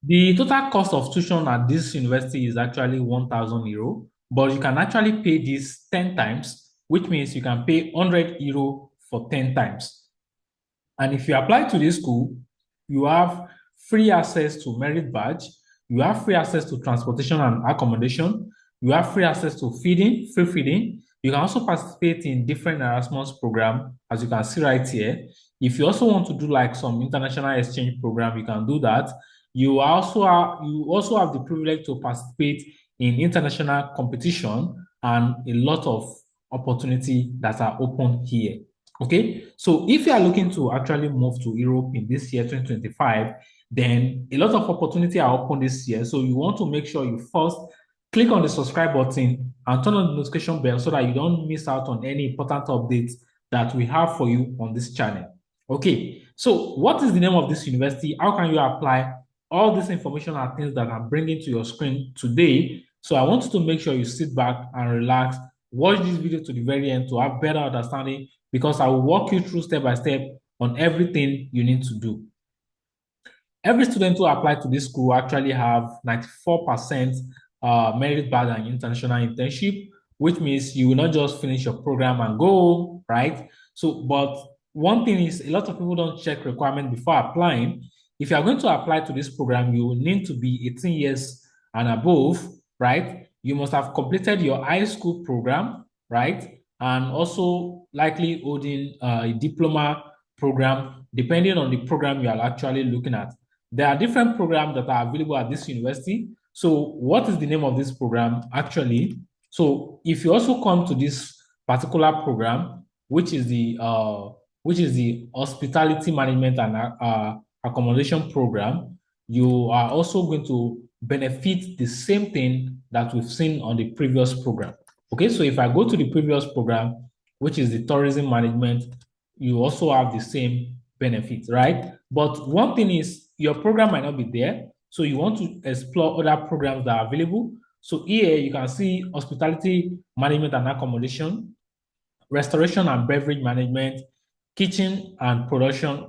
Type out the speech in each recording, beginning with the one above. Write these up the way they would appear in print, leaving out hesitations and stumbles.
The total cost of tuition at this university is actually 1,000 euro, but you can actually pay this 10 times, which means you can pay 100 euro for 10 times. And if you apply to this school, you have free access to merit badge, you have free access to transportation and accommodation, you have free access to feeding, free feeding. You can also participate in different Erasmus program, as you can see right here. If you also want to do like some international exchange program, you can do that. You also have the privilege to participate in international competition and a lot of opportunity that are open here. Okay, so if you are looking to actually move to Europe in this year 2025, then a lot of opportunity are open this year. So you want to make sure you first click on the subscribe button and turn on the notification bell so that you don't miss out on any important updates that we have for you on this channel. Okay, so what is the name of this university? How can you apply? All this information are things that I'm bringing to your screen today. So I want you to make sure you sit back and relax, watch this video to the very end to have better understanding, because I will walk you through step by step on everything you need to do. Every student who applied to this school actually have 94% merit badge and international internship, which means you will not just finish your program and go, right? So, but one thing is a lot of people don't check requirement before applying. If you are going to apply to this program, you will need to be 18 years and above, right? You must have completed your high school program, right? And also likely holding a diploma program, depending on the program you are actually looking at. There are different programs that are available at this university. So what is the name of this program actually? So if you also come to this particular program, which is the hospitality management and accommodation program, you are also going to benefit the same thing that we've seen on the previous program. Okay, so if I go to the previous program, which is the tourism management, you also have the same benefits, right? But one thing is your program might not be there. So you want to explore other programs that are available. So here you can see hospitality management and accommodation, restoration and beverage management, kitchen production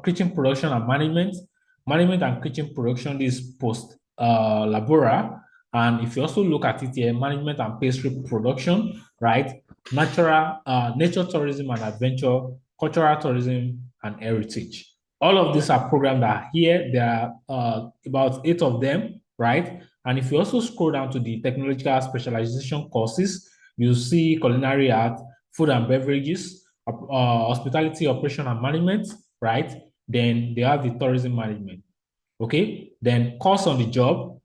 and management and kitchen production is post labora. And if you also look at it here, management and pastry production, right? Nature tourism and adventure, cultural tourism and heritage. All of these are programs that are here. There are about 8 of them, right? And if you also scroll down to the technological specialization courses, you see culinary art, food and beverages, hospitality operation and management, right? Then they have the tourism management. Okay. Then course on the job,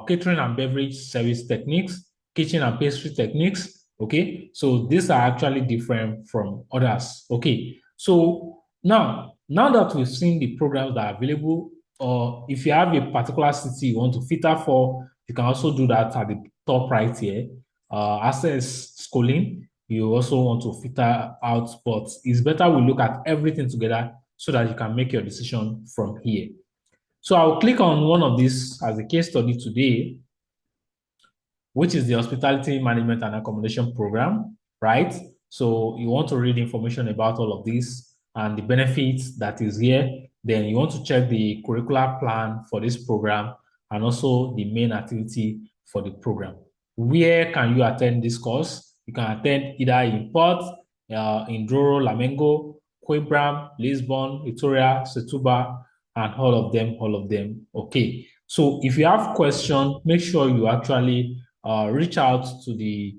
catering and beverage service techniques, kitchen and pastry techniques. Okay. So these are actually different from others. Okay. So now that we've seen the programs that are available, or if you have a particular city you want to filter for, you can also do that at the top right here. Access schooling, you also want to filter out, but it's better we look at everything together so that you can make your decision from here. So I'll click on one of these as a case study today, which is the hospitality management and accommodation program, right? So you want to read information about all of this and the benefits that is here. Then you want to check the curricular plan for this program and also the main activity for the program. Where can you attend this course? You can attend either in Port, in Douro, Lamengo, Coimbra, Lisbon, Victoria, Setúbal, and all of them. Okay. So if you have questions, make sure you actually reach out to the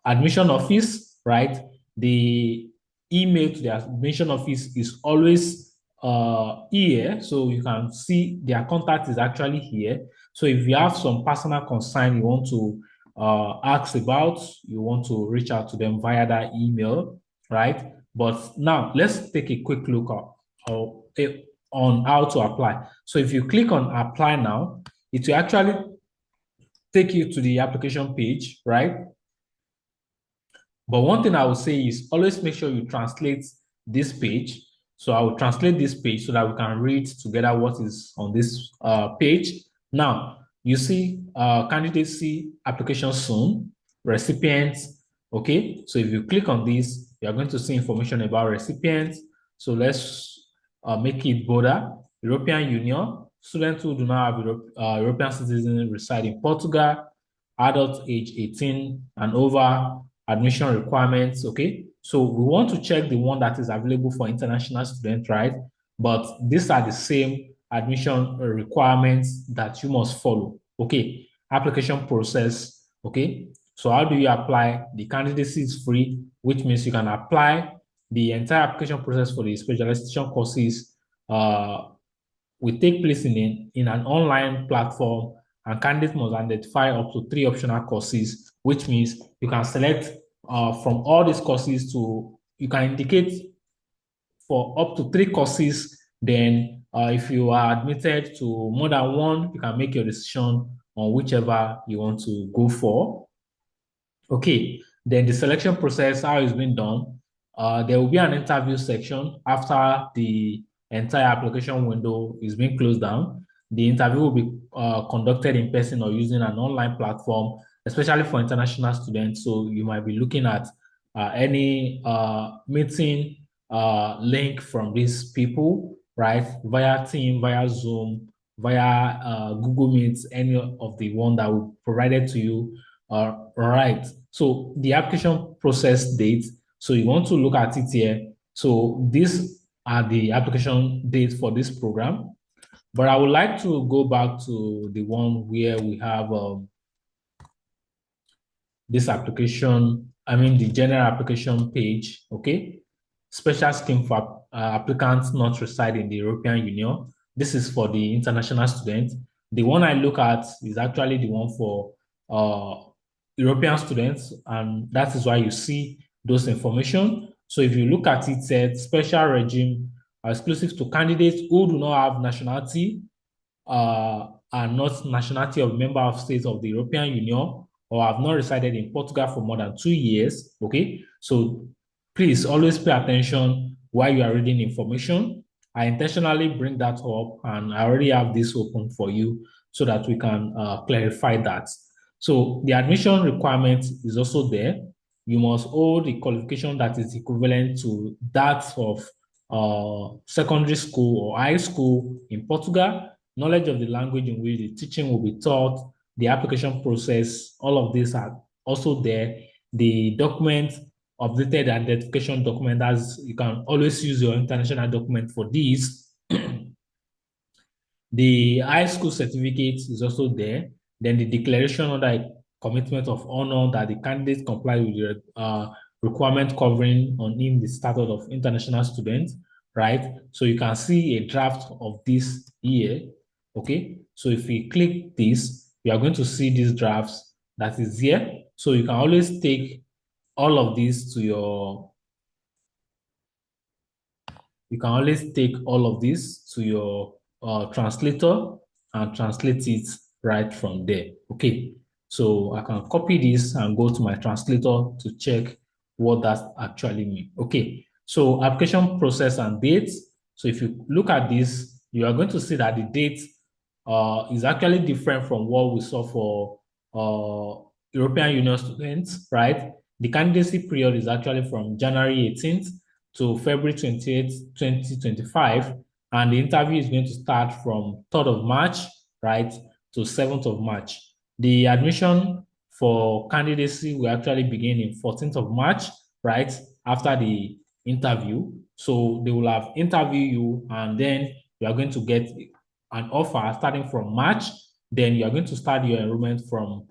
admission office, right? The email to the admission office is always here, so you can see their contact is actually here. So if you have some personal concern you want to ask about, you want to reach out to them via that email, right? But now let's take a quick look on how to apply. So if you click on apply now, it will actually take you to the application page, right? But one thing I would say is always make sure you translate this page. So I will translate this page so that we can read together what is on this page. Now, you see candidacy application soon, recipients. Okay, so if you click on this, you are going to see information about recipients. So let's make it bolder. European Union, students who do not have European citizens reside in Portugal, adults age 18 and over, admission requirements. Okay, so we want to check the one that is available for international students, right? But these are the same admission requirements that you must follow. Okay, application process. Okay, so how do you apply? The candidacy is free, which means you can apply the entire application process for the specialization courses will take place in an online platform, and candidates must identify up to 3 optional courses, which means you can select from all these courses you can indicate for up to 3 courses. Then if you are admitted to more than one, you can make your decision on whichever you want to go for. Okay, then the selection process, how it's been done. There will be an interview section after the entire application window is being closed down. The interview will be conducted in person or using an online platform, especially for international students. So you might be looking at any meeting link from these people, right? Via Team, via Zoom, via Google Meets, any of the one that will provided to you. Right. So the application process date. So you want to look at it here. So these are the application dates for this program. But I would like to go back to the one where we have this application, I mean the general application page, okay? Special scheme for applicants not reside in the European Union. This is for the international students. The one I look at is actually the one for European students, and that is why you see those information. So if you look at it, said special regime exclusive to candidates who do not have nationality are not nationality of member of states of the European Union or have not resided in Portugal for more than 2 years. Okay, so please always pay attention while you are reading information. I intentionally bring that up, and I already have this open for you so that we can clarify that. So the admission requirement is also there. You must hold a qualification that is equivalent to that of secondary school or high school in Portugal, knowledge of the language in which the teaching will be taught, the application process, all of these are also there. The document, updated identification document, as you can always use your international document for this. The high school certificate is also there. Then the declaration under a commitment of honor that the candidate comply with the requirement covering on him the status of international student, right? So you can see a draft of this here. Okay, so if we click this, we are going to see these drafts that is here. So you can always take all of these to your you can always take all of this to your translator and translate it right from there. Okay, so I can copy this and go to my translator to check what that actually means. Okay, so application process and dates. So if you look at this, you are going to see that the date is actually different from what we saw for European Union students, right? The candidacy period is actually from January 18th to February 28th, 2025. And the interview is going to start from 3rd of March, right, to 7th of March. The admission for candidacy will actually begin in 14th of March, right, after the interview. So they will have interview you, and then you are going to get an offer starting from March. Then you are going to start your enrollment from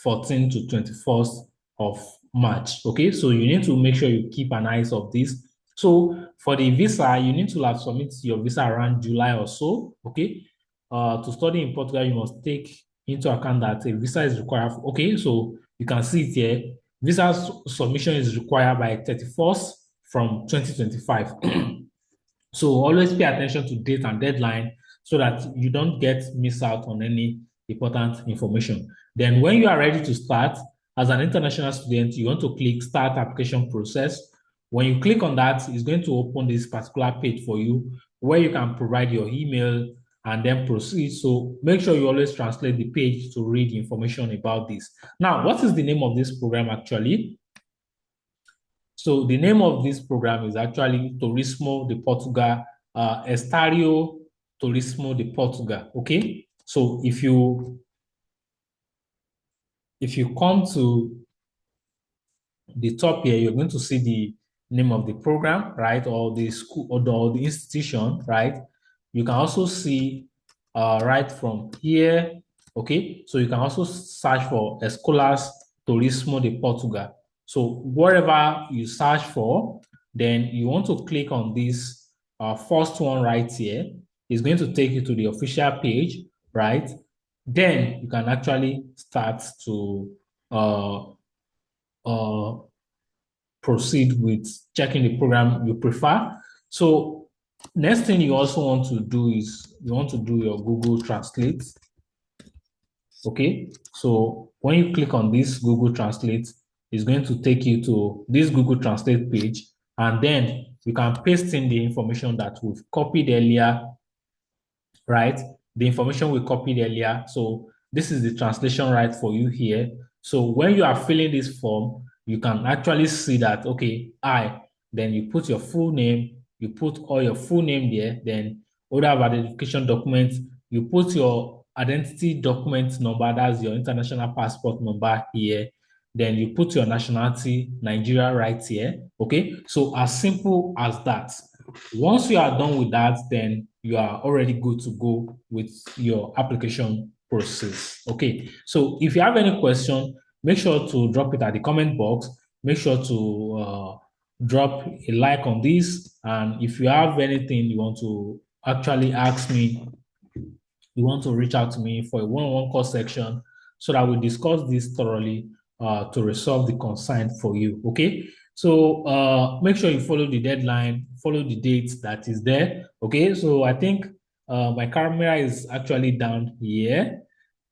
14th to 21st of March. Okay, so you need to make sure you keep an eye of this. So for the visa, you need to have submit your visa around July or so. Okay, to study in Portugal, you must take into account that a visa is required. Okay, so you can see it here. Visa submission is required by 31st from 2025. So always pay attention to date and deadline so that you don't get miss out on any important information. Then when you are ready to start as an international student, you want to click start application process. When you click on that, it's going to open this particular page for you where you can provide your email and then proceed. So make sure you always translate the page to read information about this. Now, what is the name of this program actually? So the name of this program is actually Turismo de Portugal Estadio Turismo de Portugal. Okay, so if you come to the top here, you're going to see the name of the program, right, or the school or the institution, right. You can also see right from here. Okay, so you can also search for Escolas Turismo de Portugal. So wherever you search for, then you want to click on this first one right here. It's going to take you to the official page, right? Then you can actually start to uh, uh, proceed with checking the program you prefer. So next thing you also want to do is you want to do your Google Translate. Okay, so when you click on this Google Translate, it's going to take you to this Google Translate page, and then you can paste in the information that we've copied earlier, right? The information we copied earlier. So this is the translation right for you here. So when you are filling this form, you can actually see that, okay, then you put your full name, you put all your full name there, then other identification documents, you put your identity document number, that's your international passport number here. Then you put your nationality, Nigeria, right here. Okay, so as simple as that. Once you are done with that, then you are already good to go with your application process. Okay, so if you have any question, make sure to drop it at the comment box. Make sure to drop a like on this. And if you have anything you want to actually ask me, you want to reach out to me for a one-on-one call section so that we discuss this thoroughly to resolve the concern for you. Okay. So make sure you follow the deadline, follow the date that is there. Okay. So I think my camera is actually down here,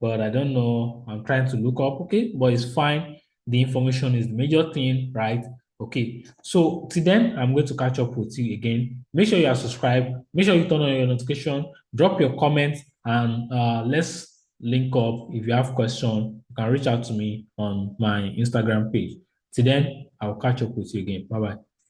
but I don't know. I'm trying to look up. Okay. But it's fine. The information is the major thing, right? Okay. So till then, I'm going to catch up with you again. Make sure you are subscribed. Make sure you turn on your notification. Drop your comments and let's link up. If you have questions, you can reach out to me on my Instagram page. Till then, I'll catch up with you again. Bye bye.